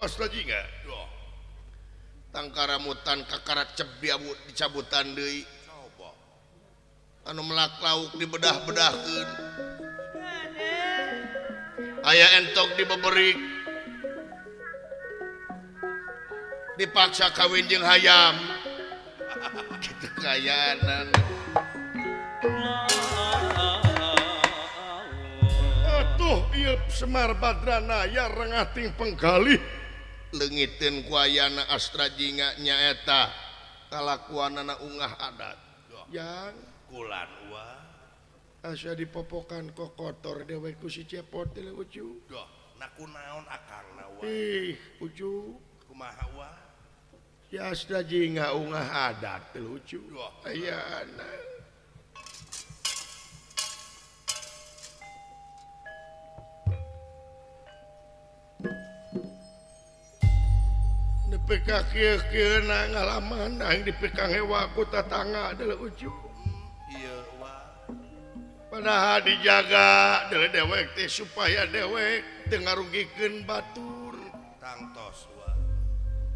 astra jinga tangkaramutan kakarat cebiabu dicabutan deui coba anu melak lauk dibedah-bedahkeun aya entok dibeberik dipaksa kawin jeung hayam kitu kayaanan atuh ieu Semar Badrana ya rengating penggalih leungiteun ku ayana astra jinga nyaeta kalakuanana ungah adat yang kulan wa asa dipopokan kok kotor dewe ku si cepot teh ucu doh nakunaon akangna wa ucu kumaha wa ya astra jinga ungah adat teh ucu ayana dipeka kieu ngalaman aing dipekang hewa ku tatangga adalah ucu ieu wa padahal dijaga dari dewek teh supaya dewek teu ngarugikeun batur tangtos wa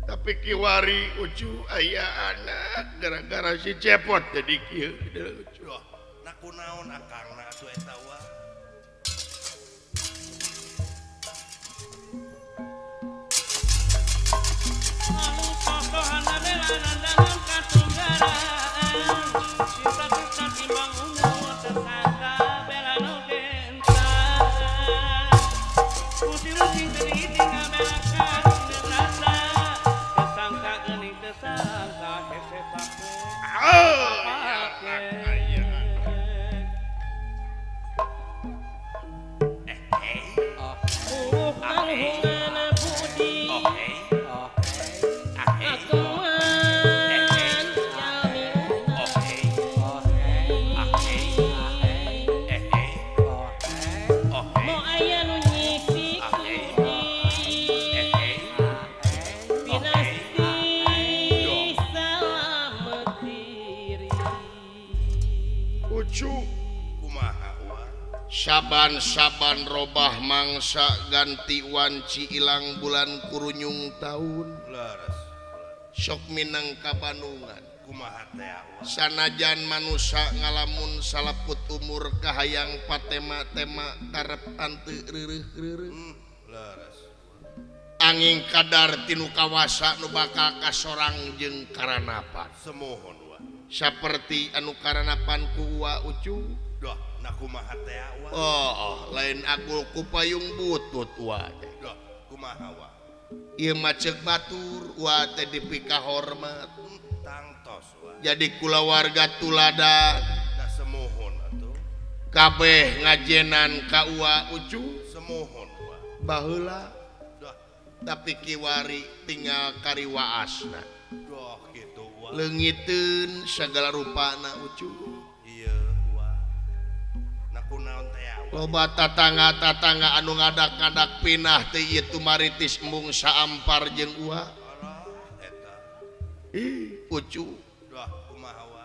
tapi kiwari ucu aya anak gara-gara si cepot jadi kieu ucu doh nakunaon akangna atuh eta wa saban-saban robah mangsa ganti wanci ilang bulan kurunyung tahun leres sok minang kabanungan kumaha teh sanajan manusia ngalamun salaput umur kahayang patema-tema karep anteu reureuh-reureuh leres angin kadar tinu kawasa nu bakal kasorang jeung karanapan semohon wa saperti anu karanapan ku wa ucu doh nakumaha teh wa lain agul ku payung butut wa doh kumaha wa ieu macet batur wa teh dipika hormat tangtos wa jadi kulawarga tuladan da semohon atuh kabeh ngajenan ka wa ucu semohon wa baheula doh tapi kiwari tinggal kariwaasna doh kitu wa leungiteun sagala rupana ucu ieu wa nakunaon teh wa loba tatangga-tatangga anu ngadak-ngadak pinah teh ieu tumaritis embung saampar jeung uwa alah eta ucu doh kumaha wa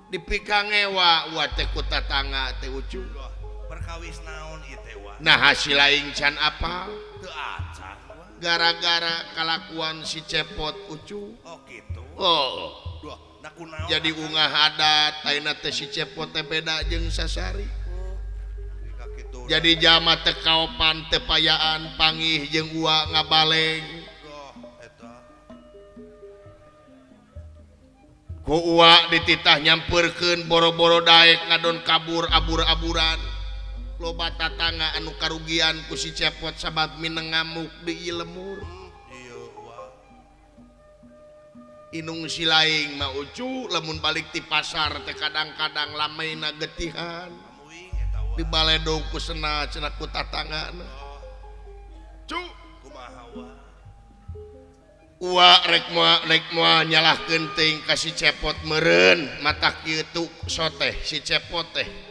dipika ngewa uwa teh ku tatangga teh ucu doh perkawis naon ieu teh wa nah hasil aing can apa teu acan wa gara-gara kalakuan si cepot ucu oh kitu oh doh nakunaon jadi ungah adat ayeuna teh si cepot teh beda jeung sasari ka kitu jadi jama teu kaopan teu payaan panggih jeung uwa ngabaleng doh eta ku uwa dititah nyampeurkeun boro-boro daek ngadon kabur abur-aburan loba tatangga anu karugian ku si cepot sabab mineng ngamuk di ieu lemur ieu wa inung si laing mah ucu lamun balik ti pasar teh kadang-kadang lameina getihan amuing eta wa dibaledog ku sena cenah ku tatanggana cu kumaha wa uwa rek moal nyalahkeun teuing ka si cepot meureun matak kieu tu soteh si cepot teh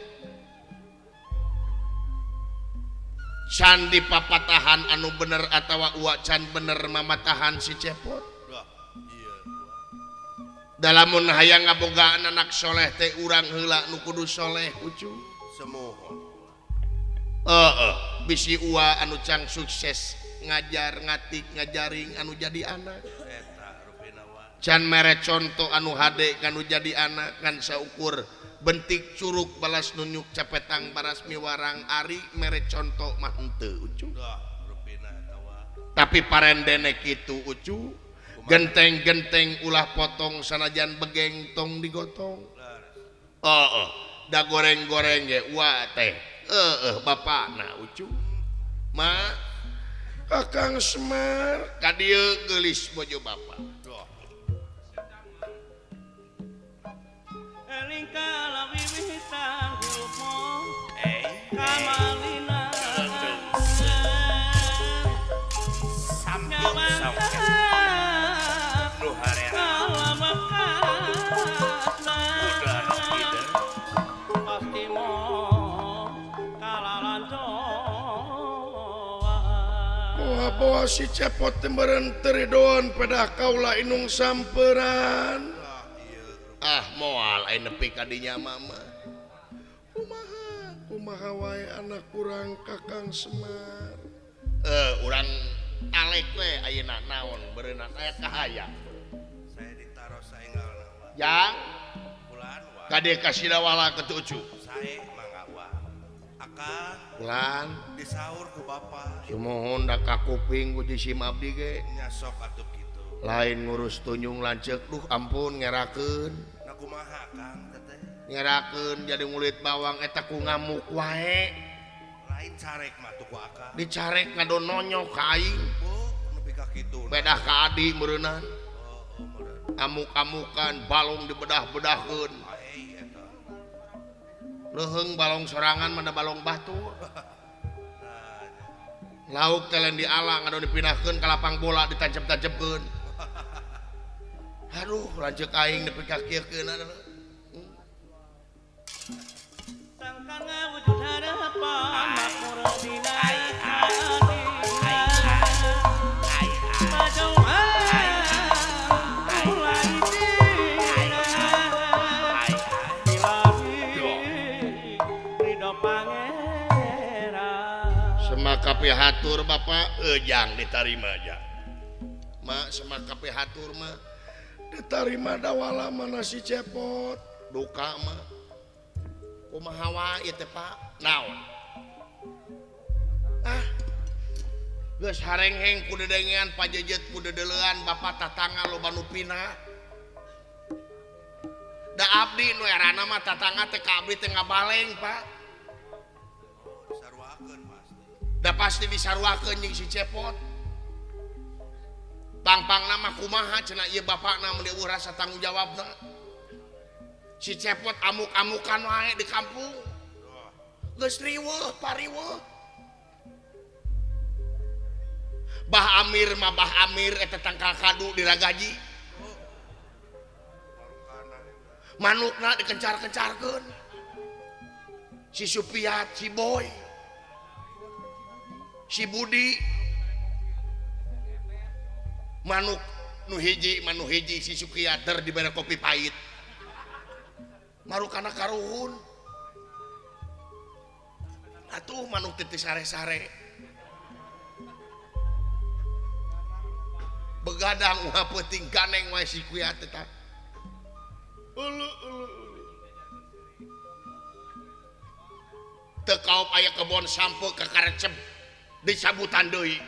can dipapatahan anu bener atawa uwa can bener mamatahan si cepot doh ieu wa dalamun hayang ngabogaan anak soleh teh urang heula nu kudu soleh ucu semohon bisi uwa anu cang sukses ngajar ngatik ngajaring anu jadi anak eta rupina wa can mere contoh anu hade kanu jadi anak kan saukur bentik curug balas nunyuk cepetang baras miwarang ari mere contoh mah henteu ucu dah rupina eta wa tapi parendene kitu ucu genteng-genteng ulah potong sanajan begeng tong digotong laras da goreng-goreng ge wa teh bapakna ucu ma Kakang Semar ka dieu geulis bojo bapak dah Elingkala wiwitan hirupmo eh kamalina samping samping nu harea kala bekas udah ide pasti mo kala lancoan bawa si cepot tembaran teridoan pada kaula inung samperan dah iya moal ai nepi ka dinya mama kumaha wae anak kurang Kakang Semar urang alek we ayeuna naon beureunan aya kahayang saya ditaruh saenggalna wa yang bulan wa kade kasida wala ketucu saya mangga wa akan ulan disaur ku bapak sumohon da ka kuping ku jisim abdi ge nyasok atuh kitu lain ngurus tunyung lanceuk duh ampun ngerakeun na kumaha kang teteh ngerakeun jadi ngulit bawang eta ku ngamuk wae lain carek mah tuh ku akang dicarek ngadon nonyok ka aing bu nepi ka kitu bedah ka adi beureunan meureun amuk-amukan balong dibedah-bedahkeun eta leuheung balong sorangan mana balong batu nah lauk telen dialang anu dipindahkeun ka lapang bola ditancep-tancepkeun aduh lanceuk aing nepi ka kieu sangkan ngawujud harapan makmur dina semaka pihatur bapak ejang ditarima aja mak semaka pihatur mah diterima dawala mana si cepot duka mah kumaha wae teh Pak naon geus harengheng ku dedengean pajejet ku dedelean bapak tatangga loba nu pinah da abdi nu erana mah tatangga teh ka abdi teh ngabaleng Pak sarwakeun pasti da pasti disarwakeun jeung si cepot pang-pangna mah kumaha cenah ieu bapakna mun dieu rasa tanggung jawabna si cepot amuk-amukan wae di kampung geus riweuh pariweuh Bah Amir mah Bah Amir eta tangkal kadu diragaji manukna dikencar-kencarkeun si Supiat si Boy si Budi manuk nu hiji si Sukiater dibere kopi pahit marukana karuhun atuh manuk teh sare-sare begadang ulah peuting ganeng wae si Kuyat eta ulu teu kaop aya kebon sampo ka karecep dicabutan deui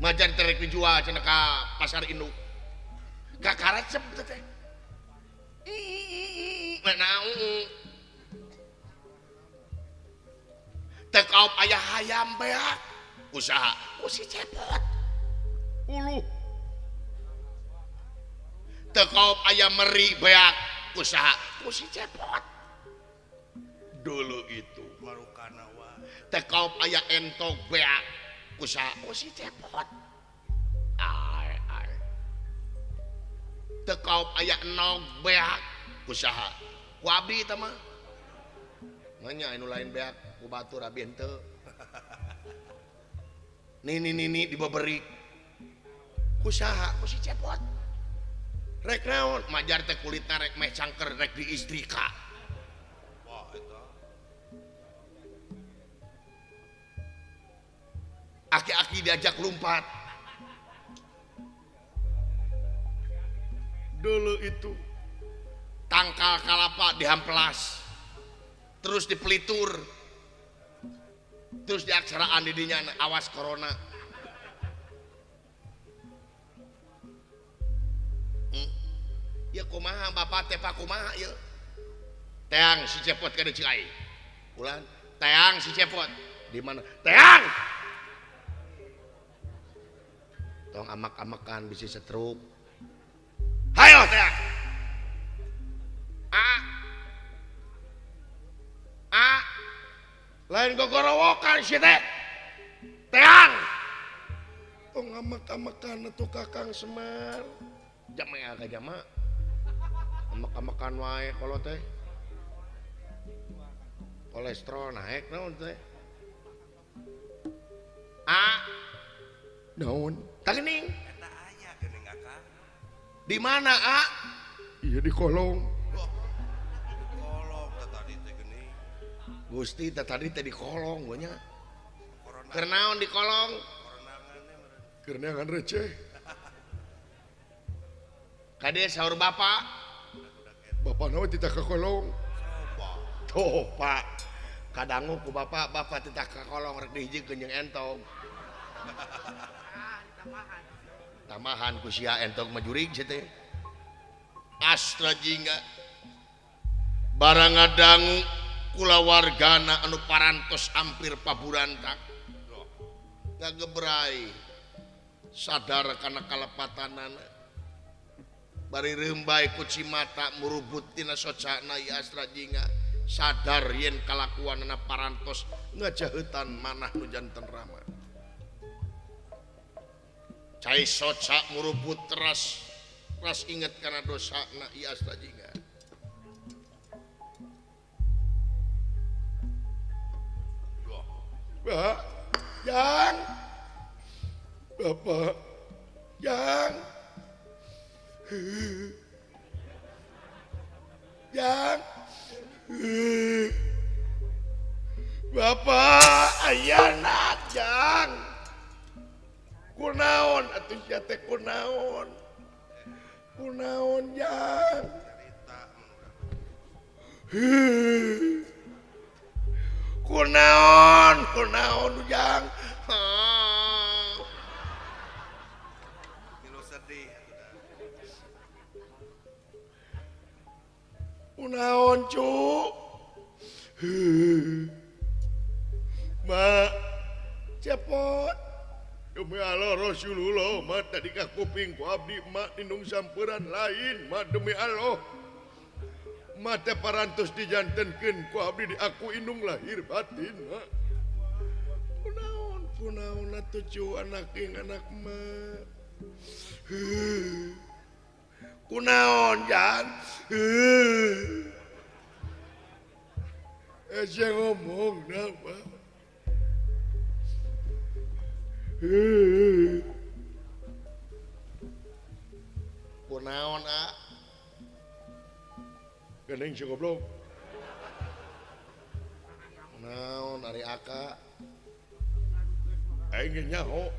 majan terek dijual cenah ka pasar induk ka karecep teh teu kaop aya hayam beak usaha ku si cepot uluh teu kaop aya meri beak usaha ku si cepot dulu itu marukana wa teu kaop aya entog beak usaha ku si cepot teu kaop aya enog beak usaha ku abdi teh mah nya anu lain beak ku batur abi henteu nini dibaberi usaha ku si cepot rek naon majar teh kulitna rek meh cangker rek diistrika wah eta aki-aki diajak lumpat dulu itu tangkal kalapa dihamplas terus dipelitur terus diaksaraan didinya awas corona. Ya kumaha bapak teh pak kumaha ya teang si cepot kada Cikai ulan teang si cepot di mana teang tong amak-amakan bisa setruk hayo teang lain gogorowokan si teh teang tong amak-amakan atuh Kakang Semar jama agak jama amak-amakan wae kalau teh kolesterol naik naon teh naon tak geuning eta aya geuning Akang di mana iya di kolong kolong tadi teh geuning Gusti tadi teh di kolong gue nya corona keur naon di kolong coronangannya meureun keur neangan receh kade sahur bapak naon titah ka kolong tuh pak kadangu ku bapak titah ka kolong rek dihijikeun jeung entong tamahan ku sia entong majurig sia teh astra jingga barang ngadangu kulawargana anu parantos ampir paburantak ngagebrai sadar kana kalepatanana bari rembai ku cimata murubut tina socana ieu astra jingga sadar yen kalakuanana parantos ngajaheutan manah nu janten rama cai soca murubut ras inget kana dosana ieu astra jingga Pak Jang Bapak Jang Jang Bapak ayana Jang kunaon atuh sia teh kunaon Jang cerita kunaon Jang kilu sedih kunaon cu mak cepot demi Allah Rasulullah mak tadi ka kuping ku abdi mak nindung samperan lain mak demi Allah mak teh parantos dijantenkeun ku abdi di aku indung lahir batin mak kunaon atuh cu anak mak kunaon Jan saya ngomong apa kunaon geuning si goblok naon ari aka aing nyaho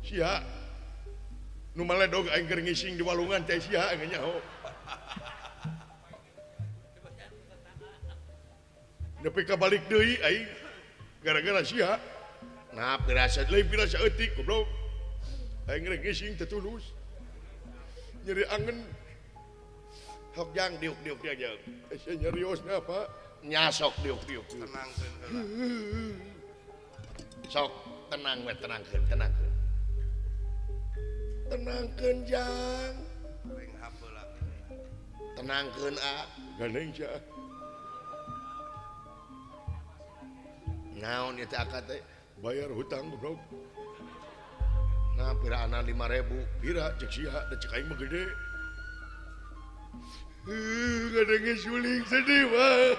sia nu maledog aing keur ngising di walungan teh sia aing nyaho nepi ka balik deui aing gara-gara sia nah pirasa lain pirasa eutik goblok aing rek ngising teh tulus nyeri angen hok Jang diuk dia Jang sia nyeriosna apa nyasok diuk tenangkeun heula sok tenang we tenangkeun Jang ring hapeula tenangkeun gandeng sia naon ieu teh akad teh bayar hutang goblok nah piraana 5.000 pira cek sia da cek aing mah gede gandeng suling sedih mah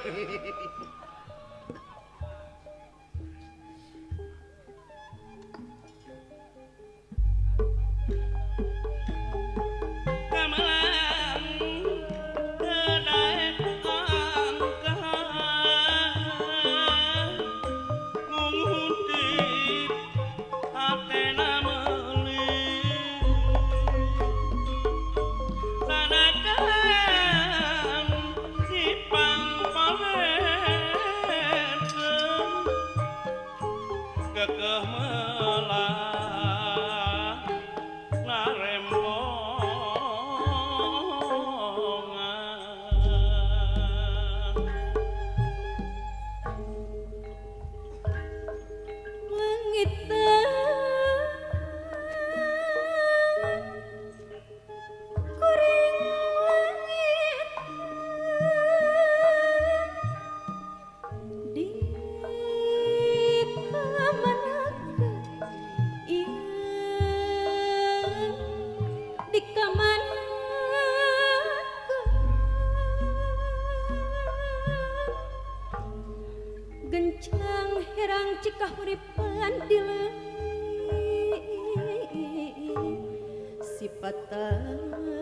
patahunan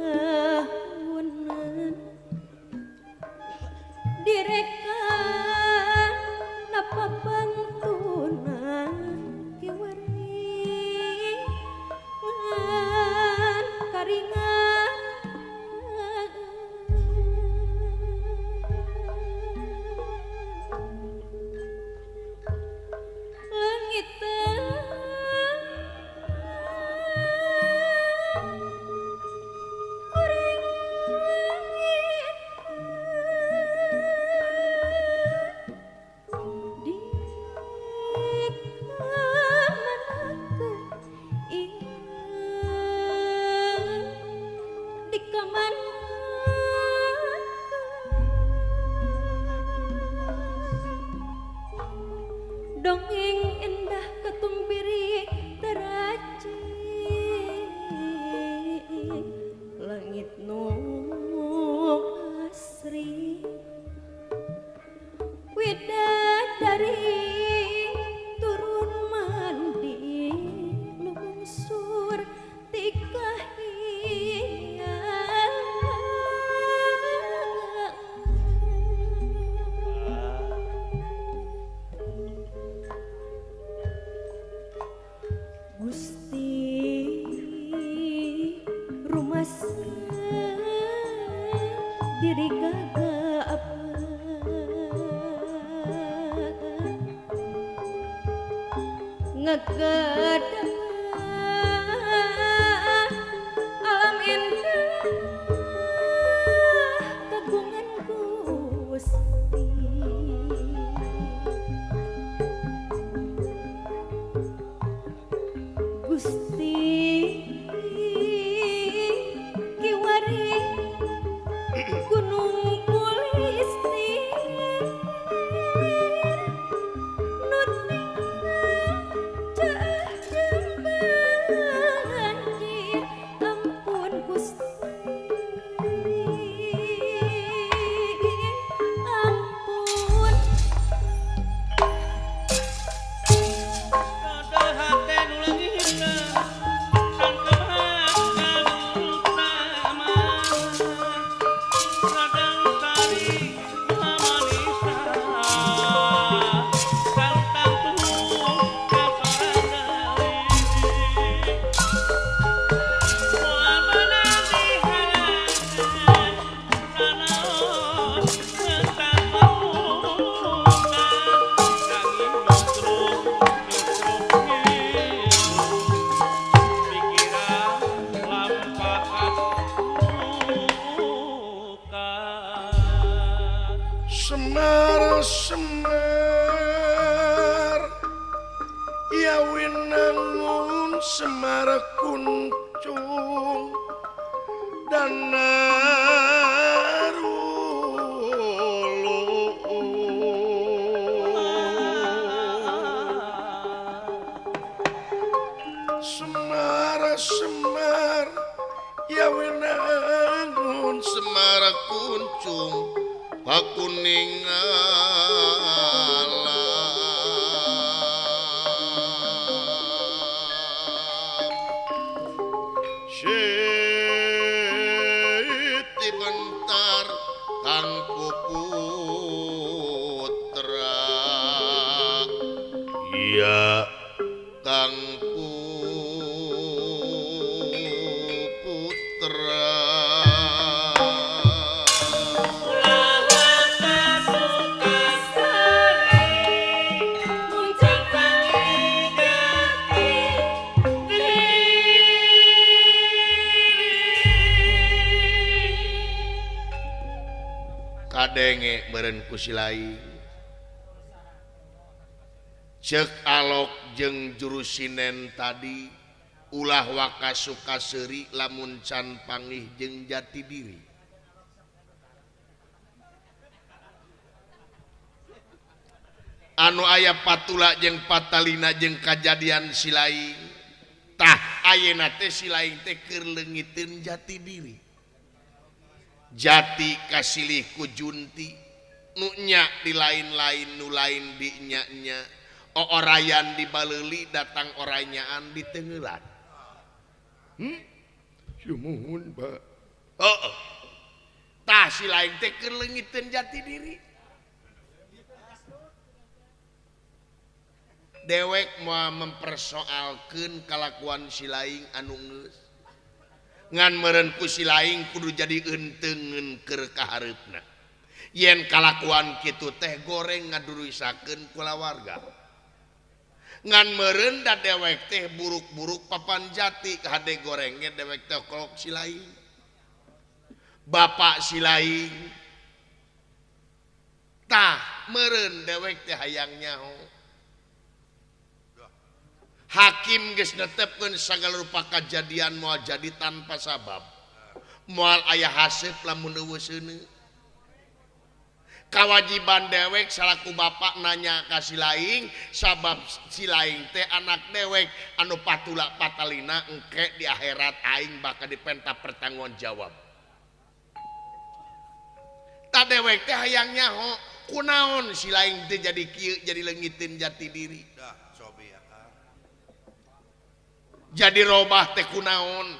direka napa pantunan kiwari ngan karingan langit dongeng indah ketumbiri teraci langit nu asri widadari turun mandi lungsur Gusti rumas diri gagap ngegadang alam indah kagungan Gusti Gusti kiwari gunung pulisti nuting banjir ampun Gusti ampun Kada hate nu leungitna sangkeman kalutama radang sari mamanisa santang tuhu kasorang deui moal meunang dihalangeun nanaon tentang maungna nanging pikiran lampahan bukan Semar ya winangun semar kuncung dan Semar ya winangun semar kuncung pakuning Siti bentar kang putra iya kang putra kadenge meureun ku si lain ceuk alok jeung juru sinen tadi ulah waka suka seuri lamun can pangih jeung jati diri anu aya patula jeung patalina jeung kajadian si lain tah ayeuna teh si lain teh keur leungiteun jati diri jati kasilih ku junti nu nya di lain-lain nu lain di nya-nya orayan di baleuli datang oranyaan di teungelan Sumuhun, Pak. Heeh. Tah si lain teh keur leungiteun jati diri. Dewek mau mempersoalkeun kalakuan si lain anu geus. Ngan meureun ku si lain kudu jadi enteungeun keur kahareupna. Yen kalakuan kitu teh goreng ngaduruisakeun kulawarga. Ngan meureun da dewek teh buruk-buruk papan jati ka hade goreng ge dewek teh kolok si lain. Bapak si lain. Tah meureun dewek teh hayang nyaho. Hakim geus netepkeun sagala rupa kajadian moal jadi tanpa sabab. Moal aya haseup lamun eueuseuneu. Kawajiban dewek salaku bapak nanya ka si laing sabab si laing teh anak dewek anu patula patalina engke di akhirat aing bakal dipenta pertanggung jawab. Ta dewek teh hayang nyaho kunaon si laing teh jadi kieu jadi leungiteun jati diri. Dah, sobi ya kan. Jadi robah teh kunaon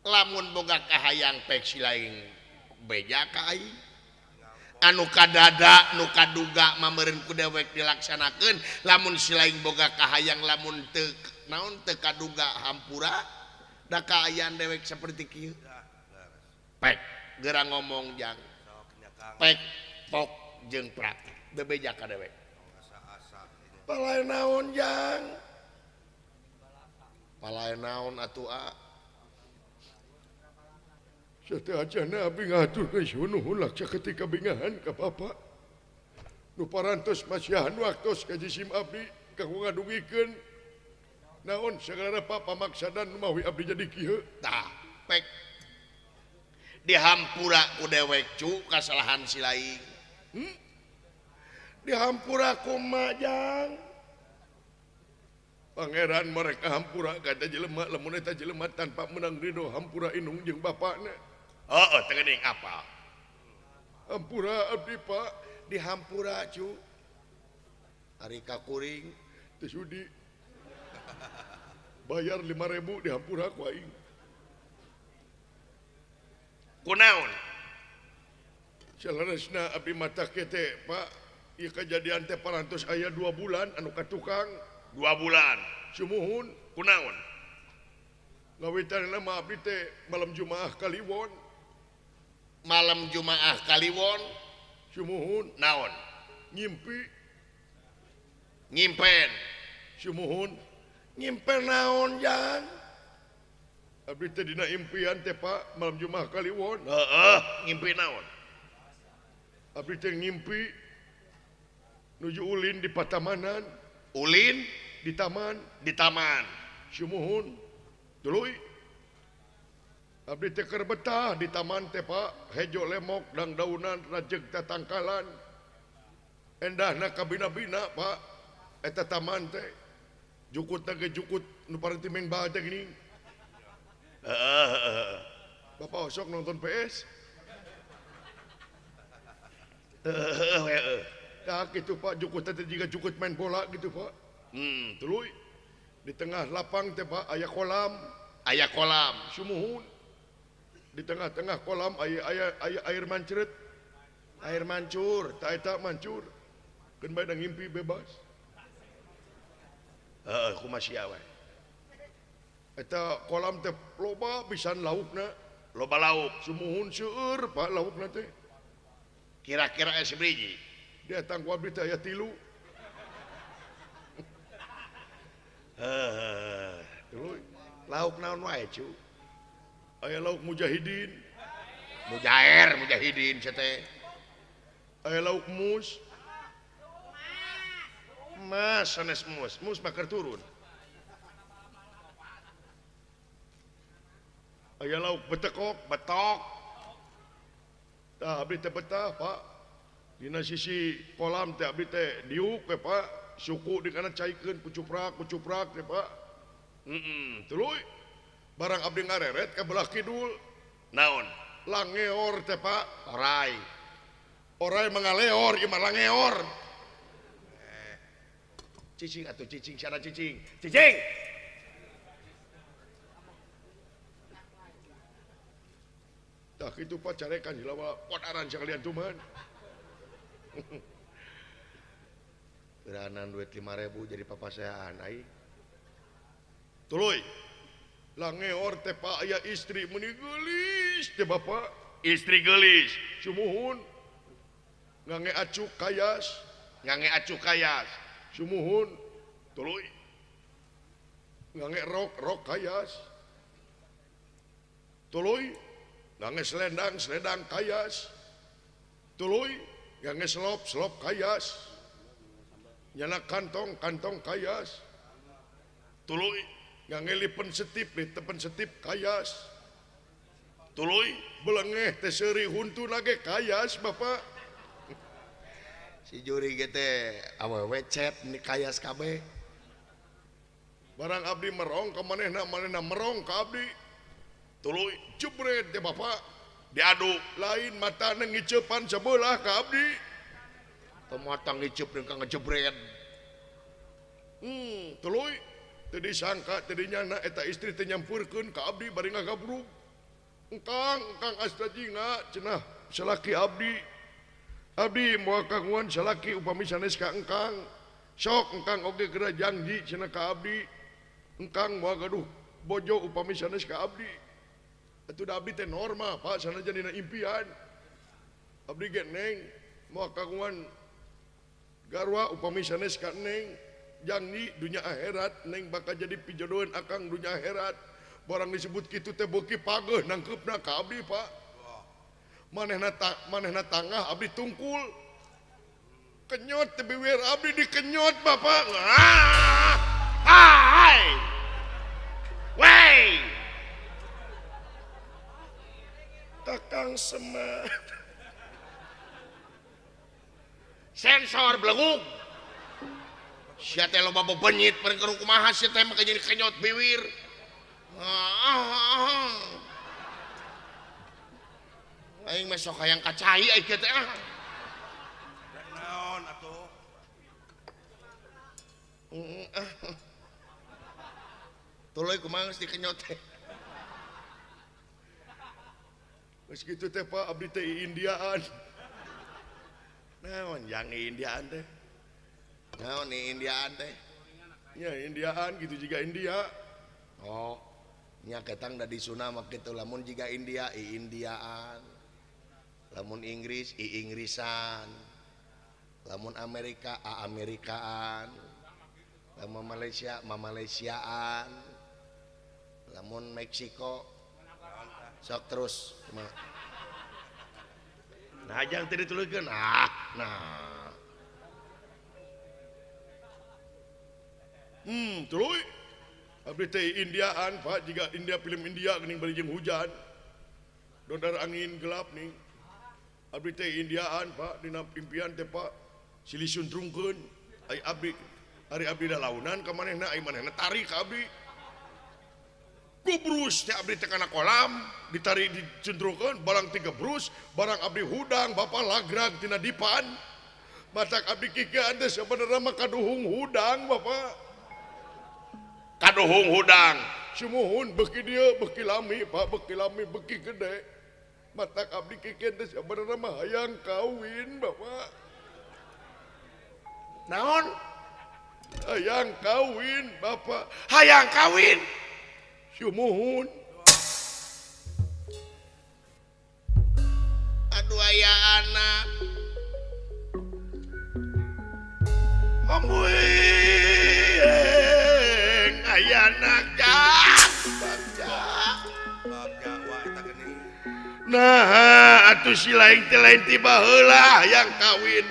lamun boga kahayang pek si laing beja ka aing anu kadada nu kaduga mameureun ku dewek dilaksanakeun lamun si laing boga kahayang lamun teu naon teu kaduga hampura da kaayaan dewek saperti kieu Dah, beres. pek geura ngomong jang Sok nyakang pek pok jeung prak teu beja ka dewek asa-asa ini. palae naon jang palae naon atuh Sateuacanna abdi ngaturkeun sunuhun laksa ketika bingahan ka Bapak. Nu parantos masihan waktos ka jisim abdi kanggo ngadungikeun naon sagala pamaksadan nu mawi abdi jadi kieu. tah pek dihampura ku dewek cu kasalahan si laing dihampura ku majang Pangeran mereka hampura kata jelema lamun eta jelema tanpa menang ridho hampura inung jeung bapakna. oh teuing apa Hampura abdi Pak dihampura cu ari kakuring teu sudi. Bayar 5.000 dihampura ku aing. kunaon Salaresna abdi mata kete Pak, ieu kejadian teh parantos aya 2 bulan anu ka tukang 2 bulan sumuhun kunaon ngawitanna mah abdi teh malam Jumaah Kaliwon malam Jumaah Kaliwon sumuhun naon ngimpi ngimpen sumuhun ngimpen naon jang abdi teh dina impian teh Pak malam Jumaah Kaliwon heeh ngimpi naon abdi teh ngimpi nuju ulin di patamanan ulin di taman di taman sumuhun tuluy abdi teh keur betah di taman teh Pak hejo lemok dang daunan rajeg tatangkalan endahna kabina-bina Pak eta taman teh jukutna ge jukut nu parenti main bal teh gini heeh Bapak osok nonton PS heeh tah kitu Pak jukutna teh jiga jukut main bola gitu Pak tuluy di tengah lapang teh Pak aya kolam aya kolam sumuhun di tengah-tengah kolam aya air mancret air mancur tak eta mancur keun bae da ngimpi bebas heeh kumaha we eta kolam teh loba pisan laukna loba lauk sumuhun seueur Pak laukna teh kira-kira aya sabriji dia tangku abdi teh aya 3 heeh tuluy lauk naon wae cu aya lauk mujahidin mujahidin teh aya lauk mus mas sanes mus bakar turun aya lauk betekok betok tah abdi teh betah Pak dina sisi kolam teh abdi teh diuk we Pak suku di kana caikeun kucuprak teh Pak tuluy barang abdi ngareret ka belah kidul naon langeor teh Pak orai mangaleor ieu mah langeor cicing atuh cicing sana cicing tak itu pacarekan jilawa podaran sekalian cuman. Beranan duit 5.000 jadi papasehan ai. Tuluy. Langeor teh Pak aya istri meuni geulis teh Bapak. Istri gelis, Sumuhun. Ngange acuk kayas, ngange acu kayas. sumuhun. Tuluy. Ngange rok kayas. Tuluy. Ngange selendang kayas. Tuluy. Ngange selop kayas. Nyana kantong kayas. Tuluy. Ngange lipen setip kayas. Tuluy. Belengeh teh seuri huntu lage kayas Bapak. Si juri gitu awewe chat ini kayas kabeh. Barang abdi merong ka manehna merong ka abdi. Tuluy jebret teh Bapak. Diaduk lain mata ngiceupan sebelah ka abdi. Teu motong ngiceup jeung ka ngejebret. Tuluy teu disangka teu dinyana eta istri teh nyampurkeun ka abdi bari ngagabrug. Engkang astajina cenah salaki abdi. Abdi moal kagungan salaki upami sanes ka engkang. Sok engkang oge geura janji cenah ka abdi. Engkang moal gaduh bojo upami sanes ka abdi. Atuh da abdi teh norma Pak sanajan dina impian. Abdi ge neng moal kagungan garwa upami sanes ka neng. Janji dunia akhirat neng bakal jadi pijodohan akang dunia akhirat. Barang disebut kitu teh beuki pageuh nangkeupna ka abdi Pak. Manehna tangah abdi tungkul. Kenyot teh biwir abdi dikenyot Bapak. Hai. Wey. Kakang Semar. Sensor beleguk. Sia teh loba bebenyit peureun keur kumaha sia teh make jadi kenyot biwir. Aing mah sok hayang kacai ai kieu teh. Naon atuh? Tuluy kumaha geus dikenyot teh. Geus kitu teh Pak abdi teh Indiaan. Naon yang Indiaan teh? Naon ni Indiaan teh? Ya Indiaan gitu juga India. Oh, nya ketang da disuna mah kitu lamun jiga India Indiaan. Lamun Inggris Inggrisan. Lamun Amerika Amerikaan. Lamun Malaysia Malaysiaan. Lamun Meksiko sok terus. Nah, ajang teu dituluykeun. Nah. Tuluy. Abdi teh Indiaan Pak jika India film India geuning bari jeung hujan. Dodar angin gelap nih. Abdi teh Indiaan Pak dina impian teh Pak silih suntrungkeun. Ai abdi ari abdi da launan ka manehna ai manehna tarik ka abdi. Gubrus teh abdi teh kana kolam ditarik dicuntrungkeun barang 3 brus barang abdi hudang Bapak lagrag tina dipan. Matak abdi kikeun teh sabenerna mah kaduhung hudang Bapak. Kaduhung hudang. Sumuhun beki dia beki lami Pak beki lami beki gede. Matak abdi kikeun teh sabenerna mah hayang kawin Bapak. Naon? Hayang kawin Bapak. Hayang kawin. Sumuhun. Aduh aya anak. Amuing aya anak Bagja wa eta geuning. Nah atuh si lain tiba heula hayang kawin.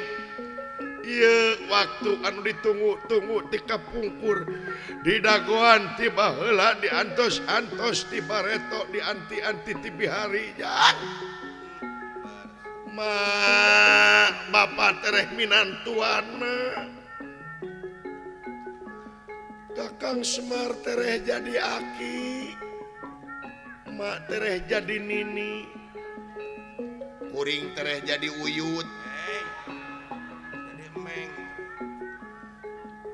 Ieu waktu anu ditunggu-tunggu ti kapungkur di dagoan tiba heula diantos-antos ti bareto di anti-anti ti bihari jang. Ma bapak tereh minantuana. Kakang Semar tereh jadi aki. Mak tereh jadi nini. kuring tereh jadi uyut. Jadi emeng.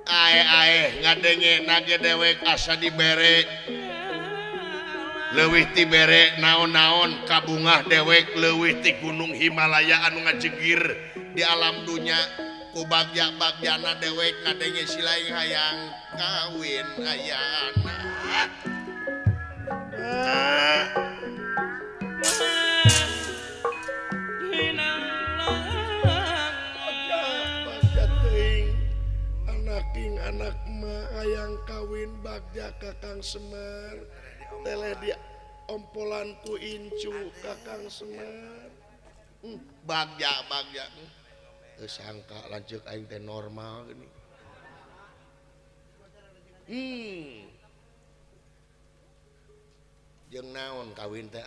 Ae ngadenge nage dewek asa dibere. leuwih ti bere naon-naon kabungah dewek leuwih ti gunung Himalaya anu ngajegir di alam dunya ku bagja-bagjana dewek ngadenge silaing hayang kawin aya anak. Bagja teuing anaking anak mah hayang kawin bagja Kakang Semar teleh dia ompolanku incu Kakang Semar. Bagja sangka lanjut aing teh normal gini. Jeung naon kawin teh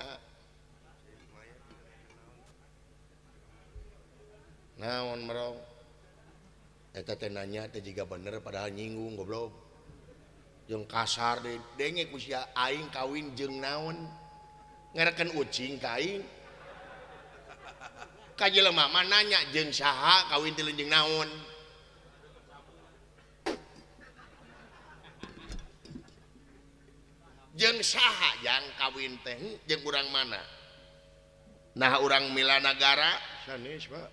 naon merong eta teh nanya teh jiga bener padahal nyinggung goblok jeung kasar deh denge ku sia aing kawin jeung naon ngarekeun ucing ka aing ka jelema mah nanya jeung saha kawin teh jeung naon jeung saha yang kawin teh jeung urang mana nah urang mila nagara sanes Pak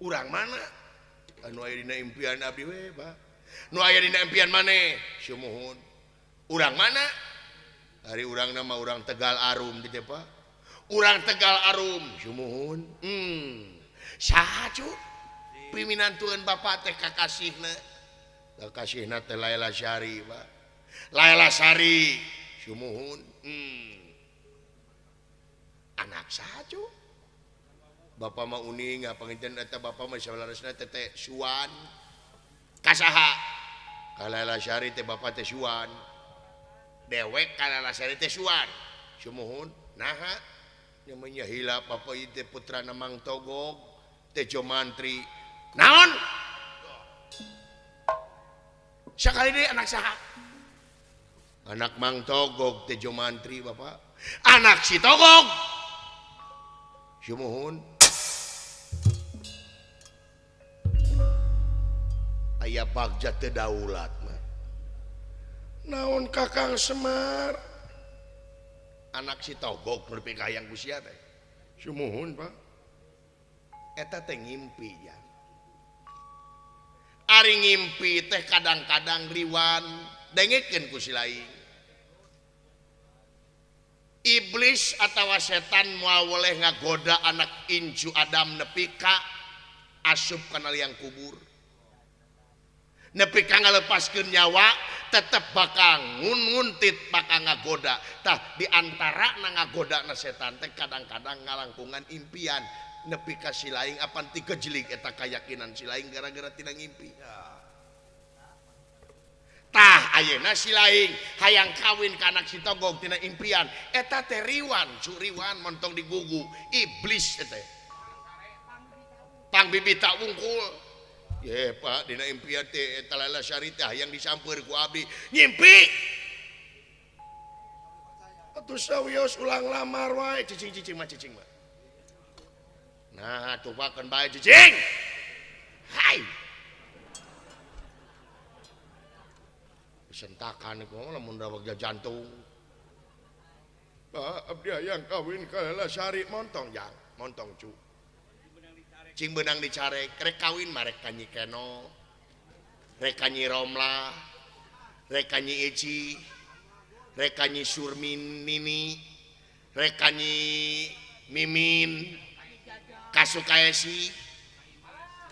urang mana anu aya dina impian abdi we Pak nu aya dina impian maneh sumuhun urang mana ari urang nama urang Tegal Arum di teh Pak urang Tegal Arum sumuhun saha cu piminantueun bapak teh kakasihna teh Laila Syari Pak Laila Sari sumuhun anak saha cu bapak mah uning ngapanginten eta bapak mah saularesna teh Suwan kasaha ka Laila Syari teh bapak teh Suwan dewek ka Laila Syari teh Suwan sumuhun naha namanya hilap bapak ieu teh putrana Mang Togog Tejo Mantri naon sakali deui anak saha anak Mang Togog Tejo Mantri bapak anak si Togog sumuhun aya bagja teu daulat mah naon Kakang Semar anak si Togog nepi ka hayang ku sia teh sumuhun Pak eta teh ngimpi ya ari ngimpi teh kadang-kadang riwan dengekeun ku si lain iblis atawa setan moal boleh ngagoda anak incu Adam nepi ka asup kana liang kubur nepi ka ngalepaskeun nyawa tetep bakal nguntit bakal ngagoda tah diantara ngagodana setan teh kadang-kadang ngalangkungan impian nepi ka si laing apan ti kejelik eta kayakinan si laing gara-gara tina ngimpi tah ayeuna si laing hayang kawin ka anak si Togog tina impian eta teh riwan curiwan montong digugu iblis teh pangbibita wungkul ye Pak dina impian teh eta Laila Syari teh hayang disampeur ku abdi ngimpi atuh sawios ulang lamar wae cicing mah nah tupakeun bae cicing hai sentakan iku lamun da bagja jantung Pak abdi hayang kawin ka Laila Syari montong jang montong cu cing benang dicarek rek kawin mah rek kanyi Keno rek kanyi Romla rek kanyi Eci rek kanyi Surmin Nini rek kanyi Mimin Kasukaesi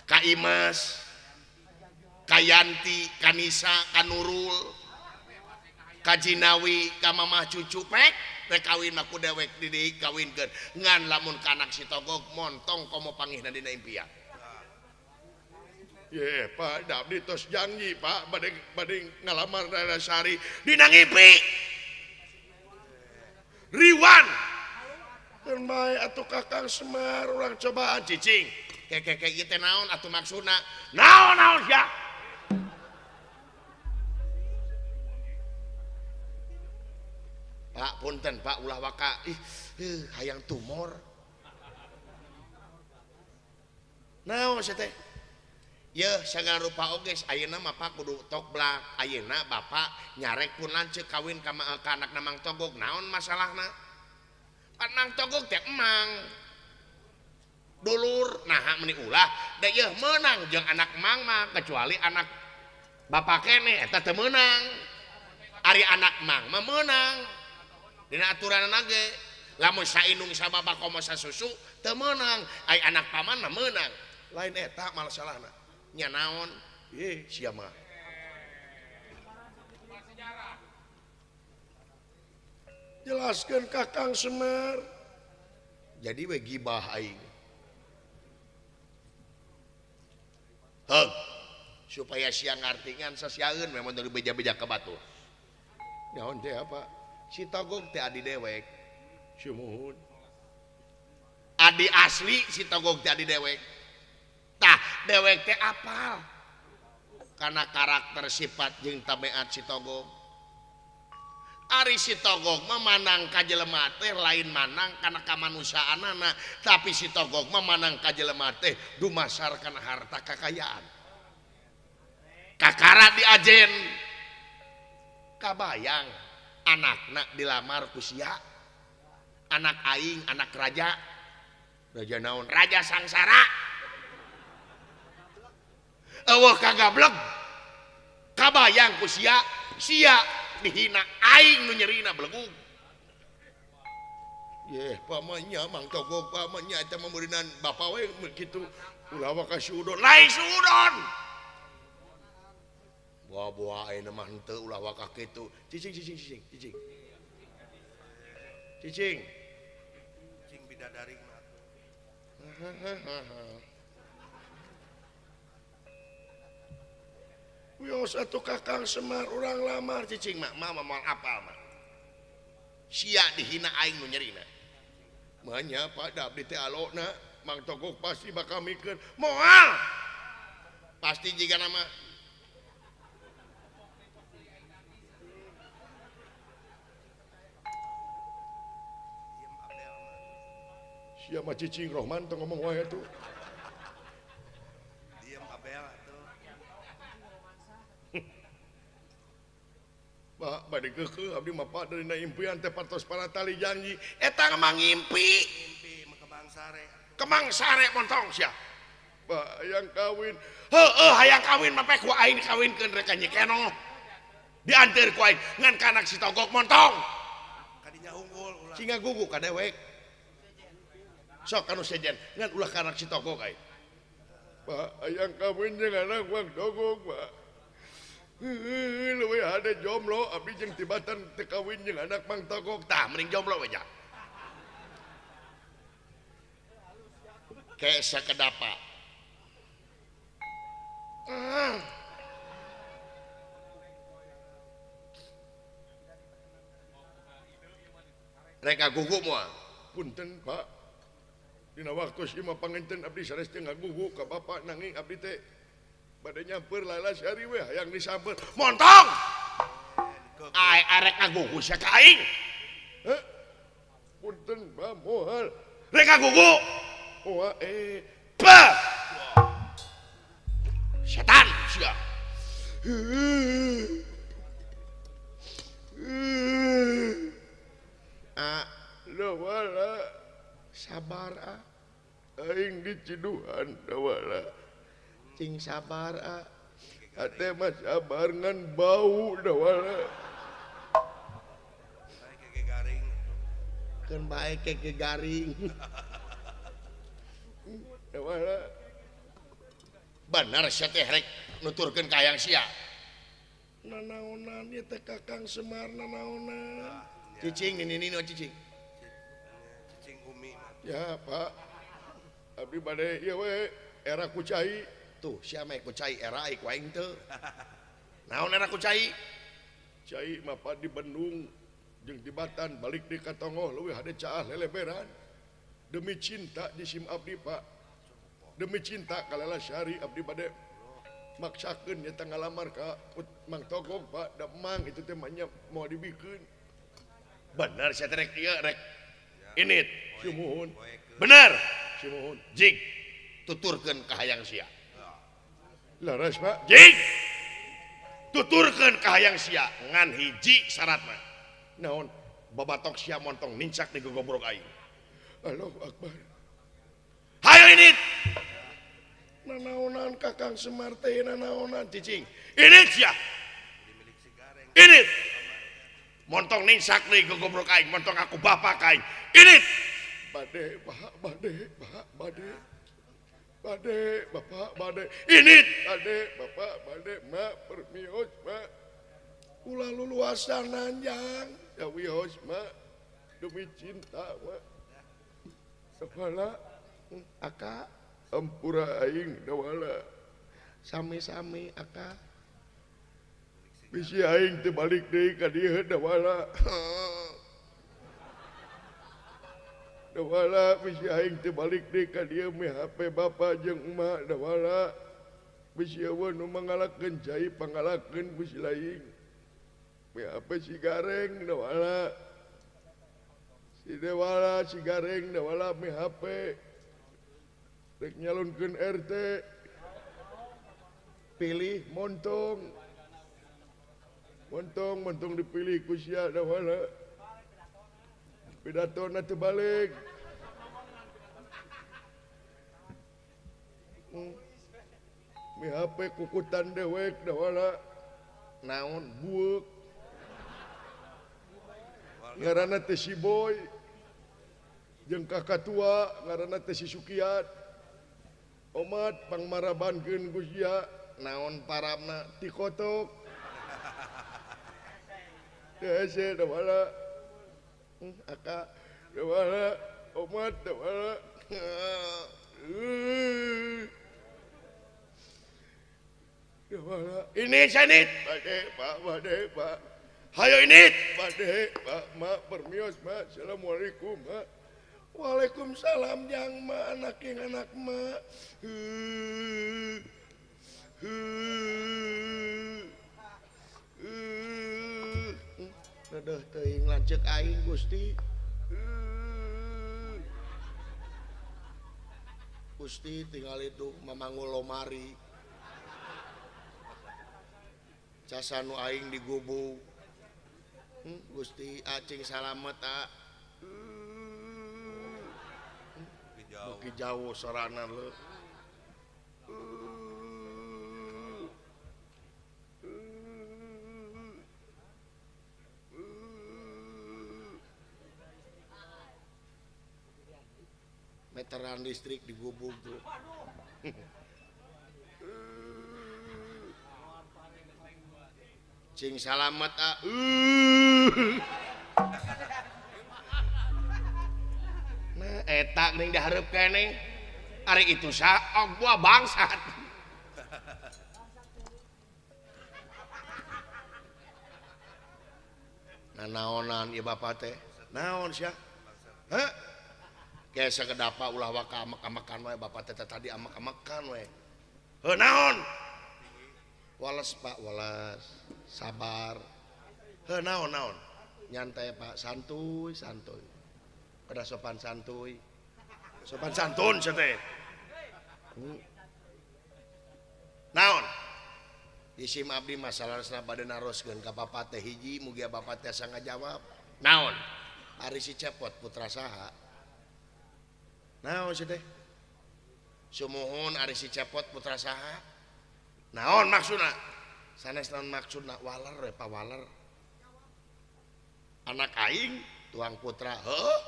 Ka Imas Kayanti Kanisa Kanurul Kajinawi ka mamah cucu pek rek kawin mah ku dewek di dieu kawinkeun ngan lamun ka anak si Togog montong komo pangihna dina impian ye Pak abdi tos janji Pak bade ngalamar Laila Syari dina ngimpi riwan keun bae atuh Kakang Semar urang cobaan cicing keke ieu teh naon atuh maksudna naon ya Pak punten Pak ulah waka hayang tumor naon sia teh Ye segala rupa oge ayeuna mah Pak kudu tokblak ayeuna bapak nyarek pun lanceuk kawin ka anak Mang Togog naon masalahna pan Mang Togog teh emang dulur nah meni ulah da ieu meunang jeung anak Mang mah kecuali anak bapak kene eta teu meunang ari anak Mang mah meunang dina aturanna ge lamun saindung sababa komo sasusu teu meunang ai anak paman mah meunang lain eta malah salahna nya naon sia mah jelaskeun Kakang Semar jadi we gibah aing supaya siang ngartingan sasiaeun memang dari beja-beja ke batu naon teh apa si Togog teh adi dewek sumuhun adi asli si Togog teh adi dewek tah dewek teh apal karena karakter sifat jeung tabiat si Togog ari si Togog memanang ka jelema teh lain manang kana kamanusiaanana tapi si Togog memanang ka jelema teh dumasarkan harta kekayaan kakara di ajen kabayang anakna dilamar ku sia anak aing anak raja naon raja sangsara eueuh kagablek kabayang ku sia dihina aing nu nyerina belegug pamanya Mang Togog pamanya eta memberinan bapa we kitu ulah ka sudon lain sudon buah-buah ayeuna mah henteu ulah ka kitu cicing Cing bidadari mah wios atuh Kakang Semar urang lamar cicing mah moal apal mah sia dihina aing nu nyerina manya pada abdi teh alona Mang Togog pasti bakal mikir moal pasti jiga nama sia mah cicing Rohman teu ngomong wae tuh diem Abel tuh Pak bade keukeuh abdi mah Pak dari impian teh patos paratali janji eta mah ngimpi mimpi kemang sare kemang sare montong sia Pak hayang kawin heueuh hayang kawin mah pek ku aing dikawinkeun rek ka Nyekeno dianteur ku aing ngan ka anak si Togog montong kadinya unggul ulah singa gugu ka dewek sok anu sejen ngan ulah ka anak si Togog aing Pak hayang kawin jeung anak Mang Togog Pak leuwih hade jomblo abdi jeung tibatan teu kawin jeung anak Mang Togog tah mending jomblo we ja kayak sakedapa rek ngagugu moal punten Pak dina waktu si mah panganten abdi sanes teh ngagugu ka bapak nanging abdi teh bade nyamper lalas hari we hayang disamper montong ai arek ngagugu sia ka aing punten Pak moal rek ngagugu moal bah setan sia dawala sabar aing diciduhan dawala cing sabar ate mah sabar ngan bau dawala kayak garing keun bae keke garing dawala bener sia teh rek nuturkeun ka hayang sia nanaonan ieu teh Kakang Semar nanaonan cicing nini cicing cing umi ya Pak abdi bade ieu we era kucai tuh sia mah kucai era ai ku aing teu naon era kucai cai mah Pak di Bandung jeung di Batan balik di Katongoh leuwih hade caah leleberan demi cinta di sim abdi Pak demi cinta ka Lalasari abdi bade maksakeun nya ngalamar ka Mang Togog Pak da mang itu teh mah mau dibikeun bener sia teh rek ieu rek init sumuhun bener sumuhun jig tuturkeun ka hayang sia Laras Pak. Jing tuturkeun ka hayang sia ngan hiji syaratna Naon? babatok sia montong nincak di gogobrok aing Allahu Akbar. hayo ini Nanaonan Kakang Semar teh nanaonan cicing ini sia ini montong nincak di gogobrok aing montong aku bapak aing ini bade Pak bade Bapak bade ini bade Bapak bade mak permios mak ulah luluasan nanjang jawios mak demi cinta mak sepala aka ampura aing dawala sami-sami aka bisi aing teu balik deui ka dieu dawala dawala bisi aing teu balik deui ka dieu meh HP bapa jeung emak dawala bisi eueuh nu mangalakeun cai pangalakeun bisi laing meh HP si gareng dawala si dewala si gareng dawala meh HP rek nyalonkeun RT pilih montong dipilih ku sia dawala pidatona teu balik mi HP kukutan dewek dawala naon buek ngaranna teh si boy jeung kakak tua ngaranna teh si Sukiat omat pangmarabankeun ku sia naon parabna ti kotok hese dawala aka dawala omat dawala dawala ini sanit bade pak hayo ini bade pak mak permios mak assalamualaikum mak waalaikumsalam jang mak anak mak Dadah teuing lanceuk aing Gusti. Gusti tinggal itu memanggul lomari. Casanu aing digubuk. Gusti acing salamet tak. Bukit jauh soranan lu. Meteran listrik digubuk tuh. Cing salamet ah. Nah, eta ning dihareup keneh. Ari itu gua bangsat. Nah, naonan ieu bapak teh? Naon sia? Heh? Kayak sakedapa ulah waka amak-amakan wae bapak teh tadi amak-amakan wae. Heuh naon? Walas Pak, walas. Sabar. Heuh naon? Nyantai Pak, santuy. Kada sopan santuy. Sopan santun sia teh. Naon? Isim abdi masalahna bade naroskeun ka bapak teh hiji mugia bapak teh asa ngajawab. Naon? Ari si Cepot putra saha? Naon sih teh? Sumuhun ari si Cepot putra saha? Naon maksudna? Sanes naon maksudna? Waler we pa waler. Anak aing tuang putra. Heuh?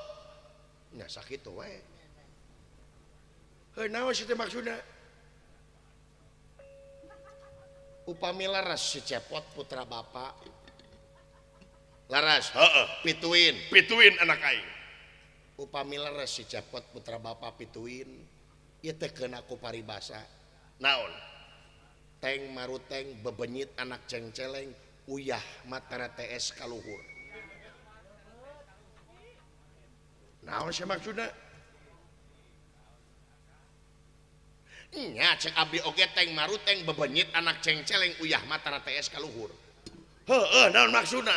Nya sakitu we. Heuh naon sih teh maksudna? Upami laras si Cepot putra bapak. Laras, heeh, pituin anak aing. Upami leres si Cepot putra bapak pituin ieu teh keun aku paribasa naon teng maruteng bebenyit anak cengceleng uyah matara TS kaluhur naon sia maksudna nya cek abdi oge teng maruteng bebenyit anak cengceleng uyah matara TS kaluhur heueuh naon maksudna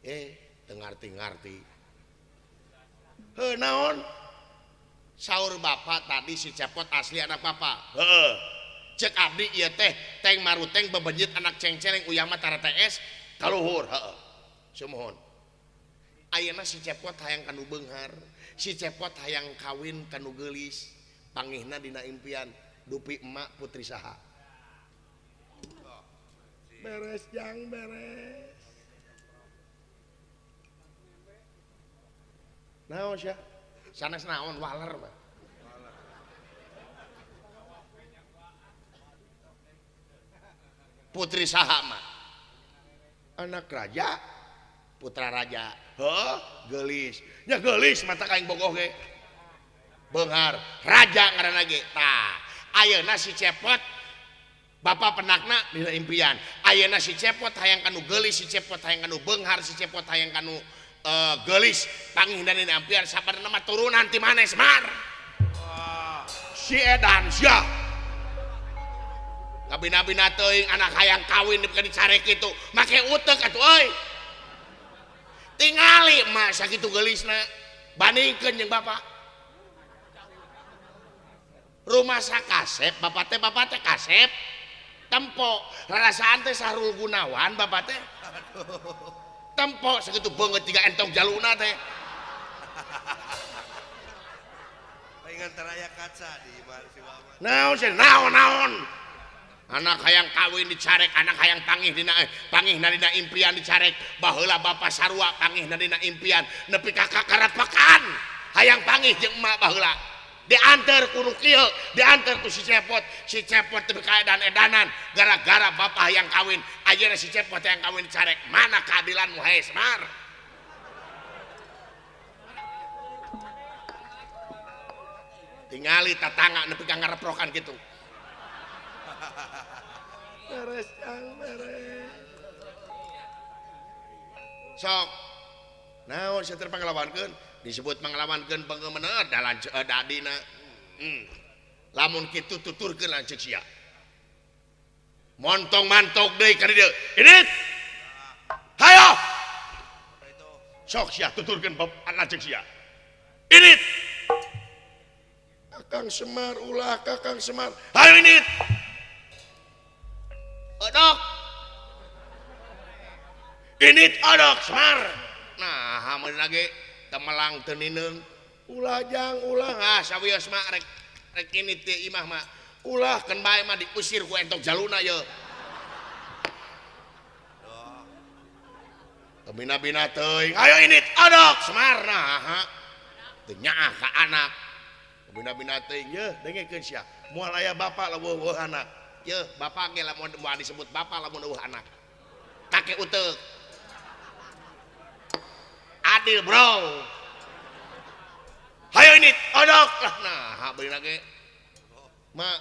teu ngarti naon saur bapak tadi si Cepot asli anak bapak cek abdi ieu teh teng maruteng bebenjit anak cengceleng uyah mah tara TS kaluhur heeh sumohon ayeuna si cepot hayang kanu beunghar si cepot hayang kawin kanu geulis pangihna dina impian dupi emak putri saha beres jang beres naon sia sanes naon waler mah putri saha mah anak raja putra raja heuh geulis nya geulis mata kaing bogoh ge beunghar raja ngaranna ge tah ayeuna si cepot bapa penakna dina impian ayeuna si cepot hayang kanu geulis si cepot hayang kanu beunghar si cepot hayang kanu geulis pangihna dina impian sabarna mah turunan ti maneh Semar si edan sia kabina-bina teuing anak hayang kawin di carek kitu make uteuk atuh euy tingali emak sakitu geulisna bandingkeun jeung bapak rumah sakasep bapak teh kasep tempo rarasaan teh Sahrul Gunawan bapak teh tempo sakitu beungeut tiga entong jaluna teh paingan teraya kaca di imah si Wawan naon anak hayang kawin dicarek anak hayang pangihna dina impian dicarek baheula bapak sarua pangihna dina impian nepi ka kakarapakan hayang pangih jeung emak baheula diantar ku kieu diantar ku si cepot teu kaedan edanan gara-gara bapak hayang kawin ayeuna si cepot hayang kawin dicarek mana keadilanmu hae Semar tingali tatangga nepi ka ngareprokan kitu beres sok naon sia teh panglawankeun disebut panglawankeun pangeumeuneur dalan dadina lamun kitu tuturkeun lanceuk sia montong mantok deui ka dieu idit hayo sok sia tuturkeun lanceuk sia idit Kakang Semar ulah Kakang Semar hayo idit odok init odok Semar nah hamun lagi temelang tenineung ulah jang ulah sawios mah rek init teh imah mah ulah keun bae mah diusir ku entok jaluna ye bina-bina teuing ayo init odok Semar nah teu nyaah ka anak bina-bina teuing ye dengekeun sia moal aya bapa leuweuh anak ye bapak ge lamun disebut bapak lamun eueuh anak kakek uteuk adil bro hayo ini odok lah nah beulina ge mak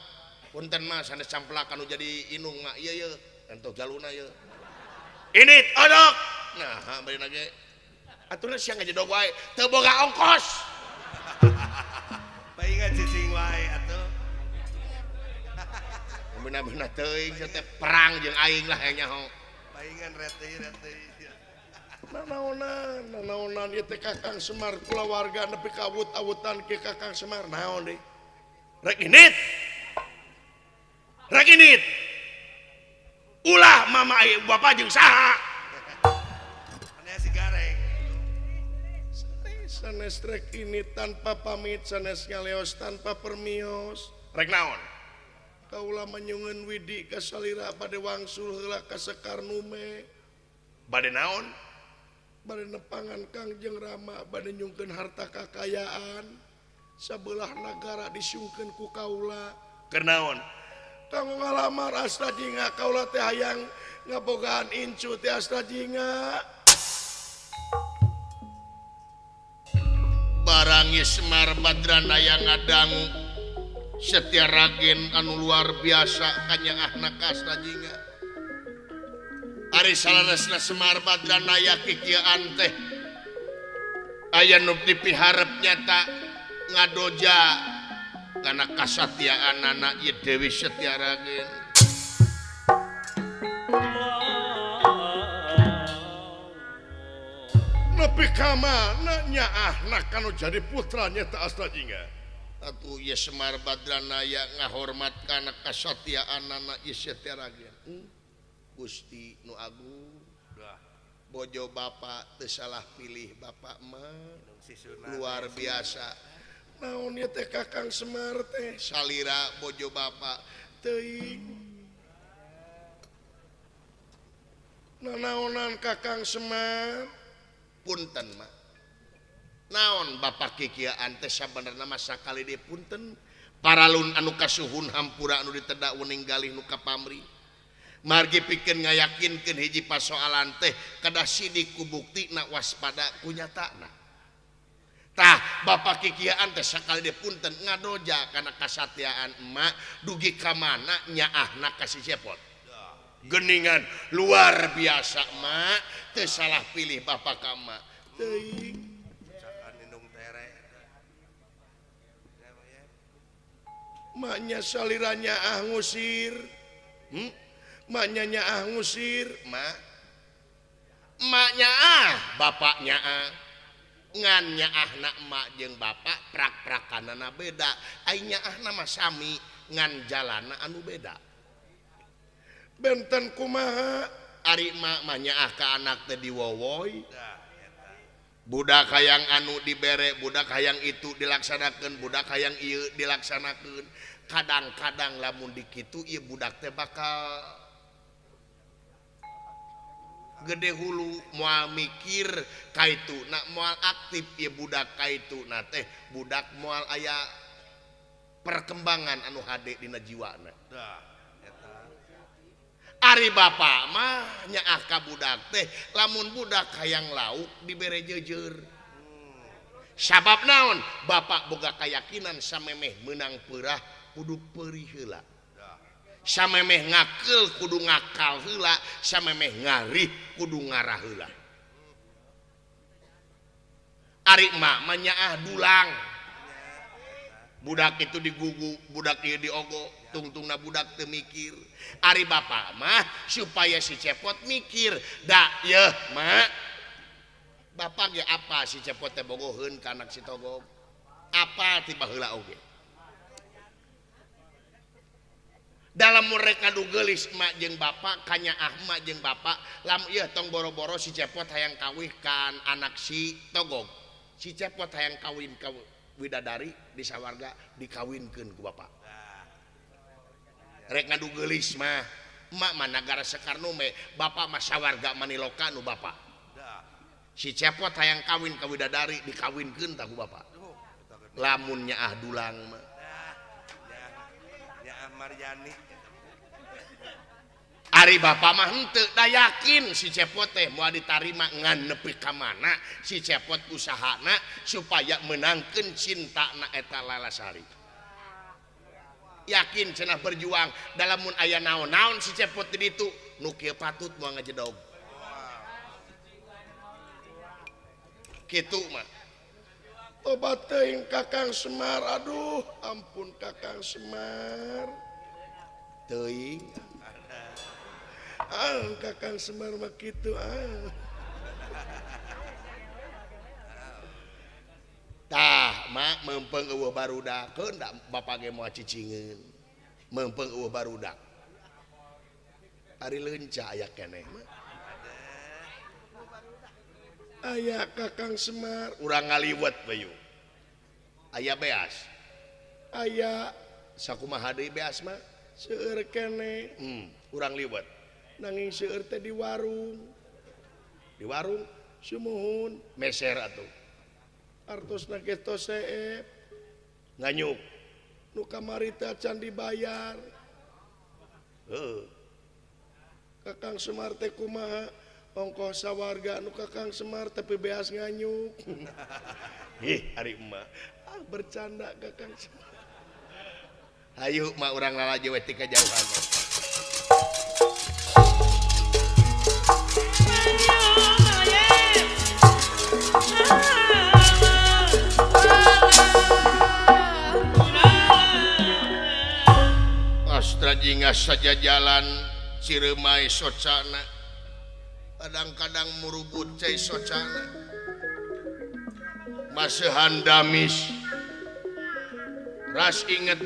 punten mah sanes camplakan nu jadi inung mak ieu entok jaluna ieu ini odok nah beulina ge atuh sia ngajodog wae teu boga ongkos paingan cicing wae atuh benar-benar teuing teh perang jeung aing lah nyaho paingan reteuy naonan ieu teh Kakang Semar kulawarga nepi ka awut-awutan ke Kakang Semar naon deui rek init ulah mama bapak jeung saha aneh si gareng sanes rek ini tanpa pamit sanes ngaleos tanpa permios rek naon kaula menyungeun widi ka salira bade wangsul heula ka Sekar Nume bade naon bade nepangan Kangjeng Rama bade nyungkeun harta kakayaan sabelah nagara disiungkeun ku kaula keur naon kanggo ngalamar Astra Jinga kaula teh hayang ngabogaan incu teh Astra Jinga barang Semar Badrana yang ngadangu Setia Ragen anu luar biasa kanyaahna ka Astra Jinga ari salaresna Semar Badrana yakikieuan teh aya nu dipiharep nyata ngadoja kana kasatiaanana ieu Dewi Setia Ragen nepi ka mana nyaahna kanu jadi putra nyata Astra Jinga atuh ya Semar Badranaya ngahormat kana kasatiaan anak ieu teh ragen. Gusti nu agung. Bojo bapak teu salah pilih bapak mah. Luar biasa. Naon ieu teh Kakang Semar teh? Salira bojo bapak teuing. Nanaonan Kakang Semar? Punten mah. Naon bapak kikiaan teh sabenerna mah sakali deui punten. Paralun anu kasuhun hampura anu ditedak wening galih nu ka pamri. Margi pikeun ngayakinkeun hiji pasoalan teh kada sidik ku buktina waspada ku nyatana. Tah bapak kikiaan teh sakali deui punten ngadoja kana kasatiaan emak dugi ka mana nyaahna ka si Cepot. Geningan luar biasa emak teu salah pilih bapak ka emak. Teuing maknya saliranya ngusir. Maknya ngusir, maknya bapaknya ngan nyaahna emak jeung bapak prak-prakanana beda. Ai nyaahna mah sami ngan jalana anu beda. Benten kumaha ari emak mah nyaah ka anak teh diwowoy. Budak hayang anu dibere, budak hayang itu dilaksanakeun, budak hayang ieu dilaksanakeun. Kadang-kadang lamun dikitu ieu budak teh bakal gede hulu moal mikir kaitu nak moal aktif ieu budak kaitu na teh budak moal aya perkembangan anu hade dina jiwana. Ari bapak mah nyaah ka budak teh lamun budak hayang lauk dibere jeujeur. Sabab naon? Bapak boga kayakinan samemeh meunang peurah kudu peurih heula. Samemeh ngakeul kudu ngakal heula, samemeh ngarih kudu ngarah heula. Ari emak mah nyaah dulang. Budak itu digugu, budak ieu diogo, tungtungna budak teu mikir. Ari bapak mah supaya si Cepot mikir, da yeuh mak. Bapak ge apa si Cepot teh bogoheun ka anak si Togog? Apa tiba heula oge? Dalam mereka dugelis emak jeung bapak kanya emak jeung bapak lam ieu tong boro-boro si Cepot hayang kawin kan anak si Togog. Si Cepot hayang kawin ka widadari di sawarga dikawinkeun ku bapak. Rek ngadugelis mah emak mah nagara Soekarno me bapak mah sawarga Maniloka nu bapak. Si Cepot hayang kawin ka widadari dikawinkeun ta ku bapak. Lamun nyaah dulang mah Maryani. Ari bapak mah henteu da yakin si Cepot teh moal ditarima ngan nepi ka mana si Cepot usahana supaya menangkeun cintana eta Lalasari. Yakin cenah berjuang dalam mun aya naon-naon si Cepot di ditu nu kieu patut moal ngajedog. Kitu mah. Tobat teuing Kakang Semar, aduh ampun Kakang Semar. Teuing. Kakang Semar mah kitu Tah mak mempeng eueuh barudak, keun da bapak ge moal cicingeun. Mempeng eueuh barudak. Ari leunca aya keneh mah. Aya Kakang Semar, urang ngaliwet bayu. Aya beas. Aya sakumaha deui beas mah? Seueur keneh. Urang liwet. Nanging seueur teh di warung. Di warung sumuhun meser atuh. Artosna geus seep. Nganyuk. Nu kamari teh acan dibayar. Kakang Semar teh kumaha? Ongkos sawarga nu Kakang Semar tapi beas nganyuk. Ari emak bercanda Kakang Semar. Hayu mak urang lalajo we ti kajauhan. Astra jingas saja jalan Ciremai socana. Kadang-kadang murubut cai socana maseuhan damis ras inget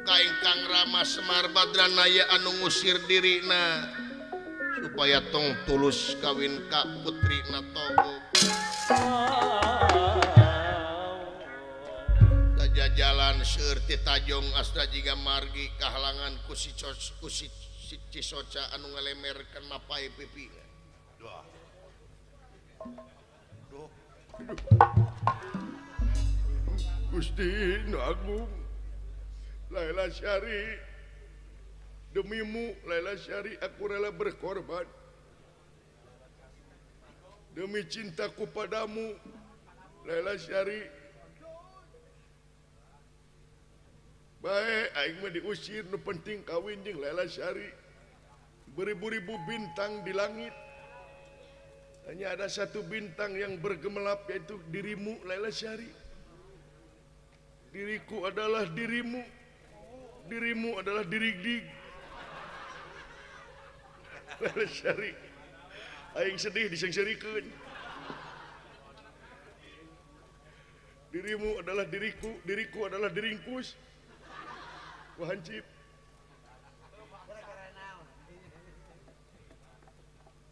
ka ingkang Rama Semar Badranaya anu ngusir dirina supaya tong tulus kawin ka putrina Togog. Jalan seueur ti Tajong asda jiga margi kahalangan ku si Cisoca anu ngalemerkeun mapai pipina. Duh. Duh. Gusti Nu Agung, Laila Syari, demimu Laila Syari aku rela berkorban. Demi cintaku padamu, Laila Syari. Baik, aing mah diusir, nu penting kawin jeung Laila Syari. Beribu-ribu bintang di langit. Hanya ada satu bintang yang bergemelap, yaitu dirimu Laila Syari. Diriku adalah dirimu. Dirimu adalah diri-dig. Laila Syari. Aing sedih disengsirikeun. Dirimu adalah diriku, diriku adalah diringkus. Wah hancip.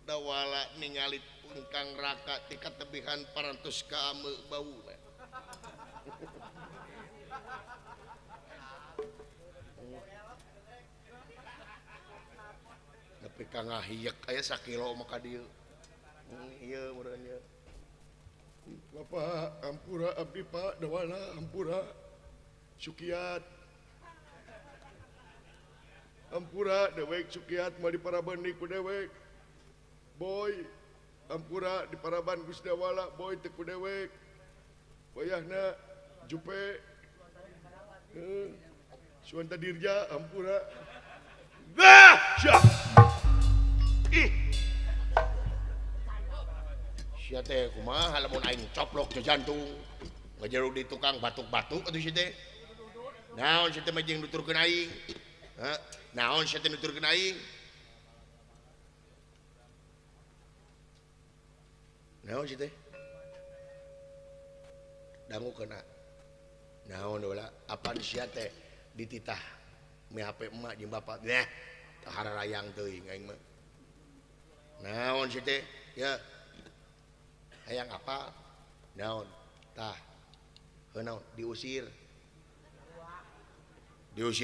Dawala ningali Engkang Raka ti katebihan parantos ka ame bauna. Tapi ka ngahiyek aya sakilo maka dieu. Ieu meureunnya. Bapak ampura abdi Pak Dawala ampura. Sukiat ampura dewek Sukiat mau diparaban ku dewek boy ampura diparaban Gus Dawala boy teku dewek wayahna jupe Suanta Dirja ampura syah ih sia teh kumaha lamun aing coplok ke jantung ngajeruk di tukang batuk-batuk atuh sia teh naon sia teh mah jeung nuturkeun aing ha naon sia teh nuturkeun aing naon sia teh dangu kena naon ulah apaan sia teh dititah me HP emak jeung bapak nah hararayang teuing aing mah naon sia teh ya hayang apa naon tah heunaon diusir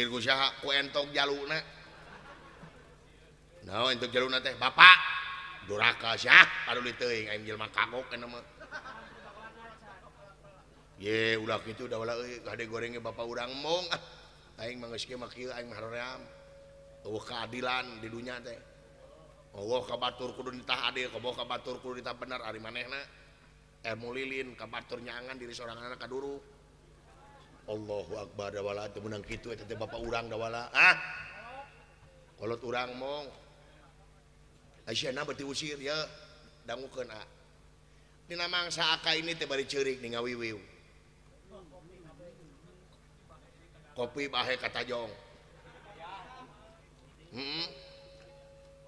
ku saha ku entog jaluna naon entog jaluna teh bapak duraka sia paduli teuing aing jelema kagok kana mah ye ulah kitu da wala euy gade gorengnya bapak urang mong aing mah geus kieu mah kieu aing mah haream eueuh keadilan di dunya teh eueuh ka batur kudu ditah adil eueuh ka batur kudu ditah bener ari manehna ilmu lilin ka batur nyangan diri soranganna kaduru Allahu Akbar da wala teu meunang kitu eta teh bapak urang da wala kolot urang mong Aisyana beuti usir ya dangukeun dina mangsa aka ini teh bari ceurik ning ngawiwiw kopi bahe ka Tajong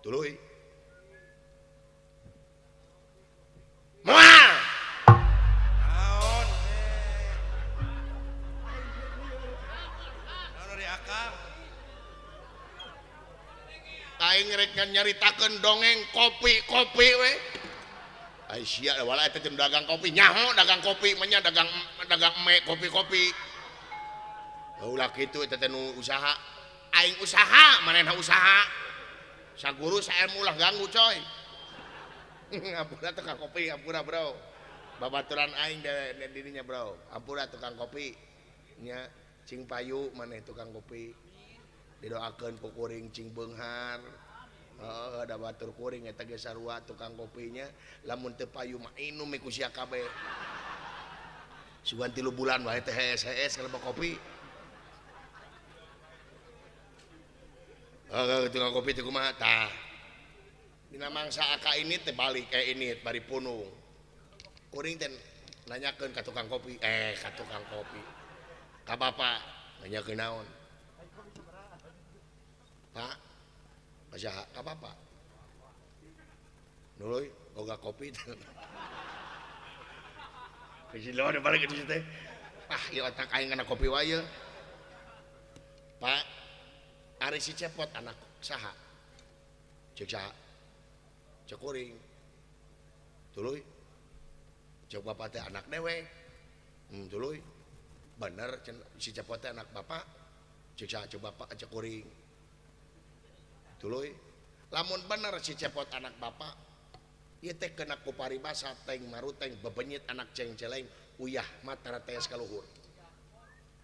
tuluy moal Naon? Naon ari akang? aing rek nyaritakeun dongeng kopi we Aisyah wala eta teh dagang kopi nyaho dagang kopi mah nya dagang eme kopi ulah kitu eta teh nu usaha aing usaha manehna usaha saguru saelmu ulah ganggu coy ampura tukang kopi ampura bro babaturan aing dirinya bro ampura tukang kopi nya cing payu maneh tukang kopi didoakeun ku kuring cing beunghar ada batur kuring eta ge sarua tukang kopinya lamun teu payu mah inum ku sia kabeh sugan 3 bulan wae teh hees kalau kopi tukang kopi teh kumaha tah dina mangsa aka ini teh balik ini bari punung kuring teh nanyakeun ka tukang kopi ka tukang kopi ka bapak nanyakeun naon Pak kasaha ka bapak nuloy boga kopi Kisi lo ada balik itu teh ieu otak aing kana kopi wae. Pak, ari si Cepot anak saha? Cek saha? Cek kuring. Tuluy. Cek bapak teh anak dewe. Tuluy. Bener si Cepot teh anak bapak. Cek saha cek bapak cek kuring. Tuluy. Lamun bener si Cepot anak bapak, ieu teh kena ku paribasa teng maruteng bebenyit anak ceng-celeng uyah mata rateas kaluhur.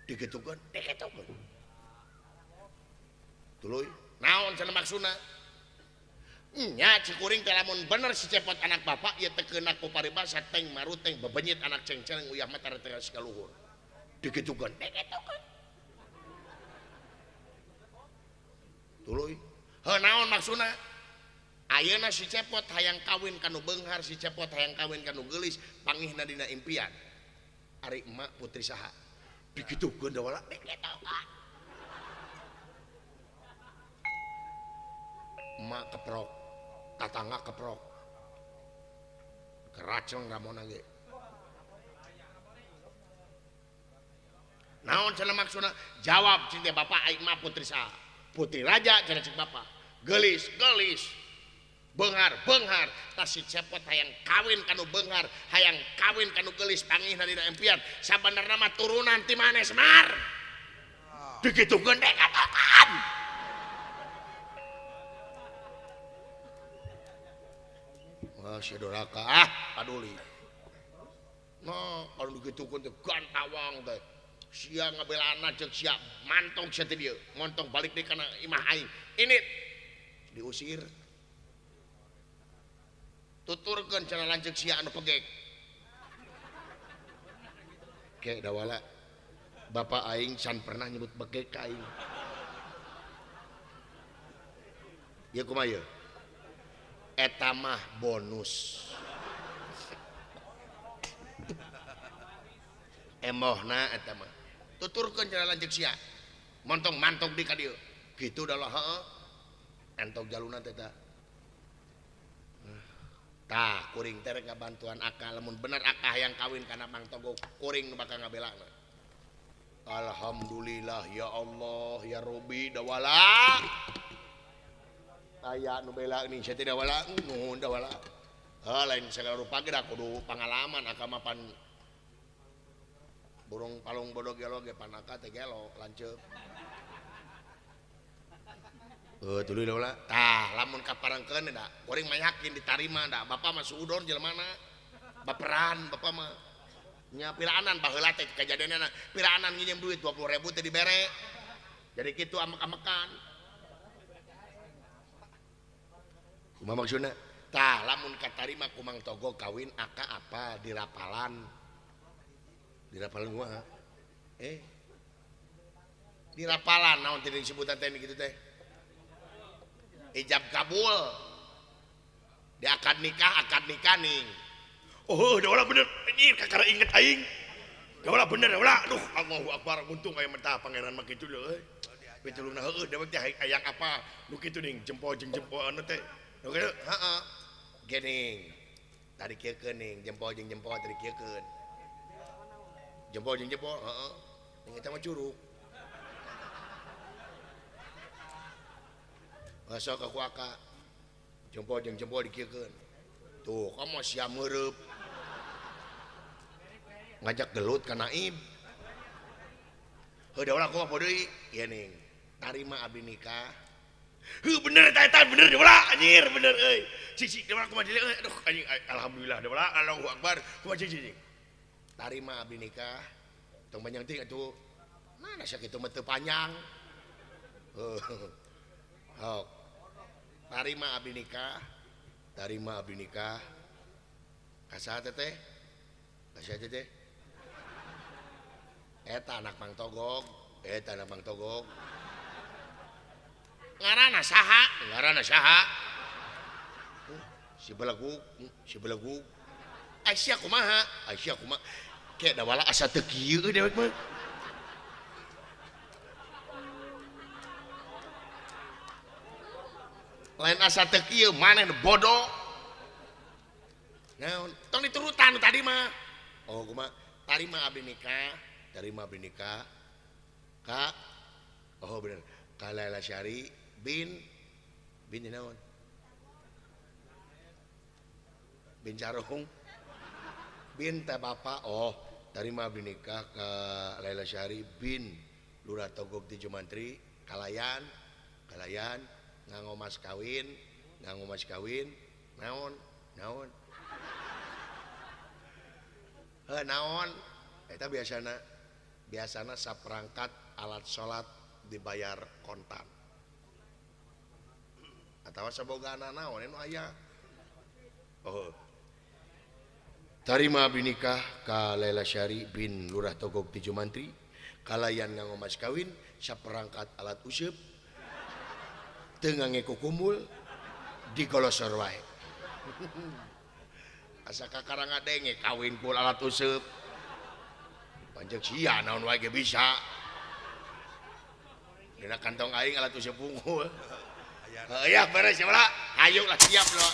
Digitukeun, digitukeun. Tuluy, naon cenah maksudna? Nya cikuring teh lamun bener si Cepot anak bapak ieu teh kena ku paribasa teng maruteng bebenyit anak ceng-celeng uyah mata rateas kaluhur. Digitukeun, digitukeun. Tuluy. Heuh naon maksudna? Ayeuna si Cepot hayang kawin kanu beunghar, si Cepot hayang kawin kanu geulis, pangihna dina impian. Ari emak putri saha? Digitukeun da wala, digitukeun. Emak keprok, tatangga keprok. Keraceng ramona ge. Naon cenah maksudna? Jawab cing teh bapak aing mah putri saha? Putri raja cenah cik bapak. Gelis, gelis. Beunghar, beunghar. Tas si Cepot hayang kawin kanu beunghar, hayang kawin kanu gelis pangihna dina impian. Sabenerna mah turunan ti maneh Semar. Digitukeun deh katakan. Wah, si doraka paduli. Nah, kalau digitukeun teh gantawang teh. Sia ngabelana jeung sia mantong sia teh dieu, montong balik deui kana imah aing. Ini diusir. Tuturkeun cenah lanceuk sia anu pegek. Kek da wala. Bapak aing can pernah nyebut pegek ka aing. Ieu kumaha ieu? Eta mah bonus. Emohna eta mah. Tuturkeun cenah lanceuk sia. Montong mantog di ka dieu. Kitu da lah heueuh. Entog jaluna teh tah. Tah kuring teh rek ngabantuan Aka lamun bener Aka hayang kawin kana Mang Togog, kuring nu bakal ngabelana. Alhamdulillah ya Allah ya Robbi da wala. Aya nu bela nih sia teh da wala, nuhun da wala. Lain segala rupa ge da kudu pangalaman Aka mah pan burung palung bodoh gelo ge panaka teh gelo lanceuk. Tuluy da ulah. Tah lamun kaparengkeun da, kuring mah yakin ditarima da. Bapak mah suudon jelemana. Baperan bapak mah. Nya piraanan baheula teh kajadianna. Piraanan nginjem duit 20.000 teh dibere. Jadi kitu amek-amekan. Kumaha maksudna? Tah lamun katarima ku Mang Togog kawin Aka apa dirapalan. Dirapalan kumaha? Dirapalan naon teh disebutan teh kitu teh? Ijab kabul. Di akad nikah ning. Oh, da wala bener anjir kakara inget aing. Da wala bener da wala. Aduh, Allahu Akbar untung aya mentah pangeran mah kitu deui. Pitulungna heueuh da teh hayang apa? Nu kitu ning jempol jeung jempol anu teh. Nu kitu, heeh. Gening. Tadi kieukeun ning jempol jeung jempol tadi kieukeun. Jempol jeung jempol, heeh. Ning eta mah curug. Masuk ke kuaka jempol jeung jempol dikieukeun. Tuh, kamu sia meureup. Ngajak gelut ka Naib. Heuh da ulah kumaha deui? Ieu ning. Tarima abdi nikah. Heuh bener eta bener da ulah anjir bener euy. Cicik da ulah kumaha deui? Aduh anjing alhamdulillah da ulah Allahu Akbar. Kumaha cicik? Tarima abdi nikah. Tong panjang ting atuh. Mana sia kitu mah teu panjang. Hok. Tarima abdi nikah. Tarima abdi nikah. Kasaha teh? Kasaha teh? Eta anak Mang Togog. Eta anak Mang Togog. Ngaranna saha? Ngaranna saha? Si Belaguk, si Belaguk. Aisyah kumaha? Aisyah kumaha? Kayak da wala asa teu kieu dewek mah. Lain asa teu kieu maneh bodoh. Naon? Tong diturutan tadi mah. Oh kumaha? Tarima abdi nikah. terima binika Kak oh bener Kak Laila Syari bin naon bin Carung bin teh bapak oh terima binika ke Laila Syari bin Lurah Togog Tijo Mantri kalayan nganggo mas kawin naon naon eta biasana saperangkat alat salat dibayar kontan atawa sabogana naon anu aya oh tarima binikah ka Laila Syari bin Lurah Togog Tijo Mantri kalayan nganggo mas kawin saperangkat alat useup teu ngangge kukumul digolosor wae asa kakarang ngadenge kawin ku alat useup panjang sia naon wae ge bisa dina kantong aing alat useup unggul ya beres ya lah ayo lah siap lo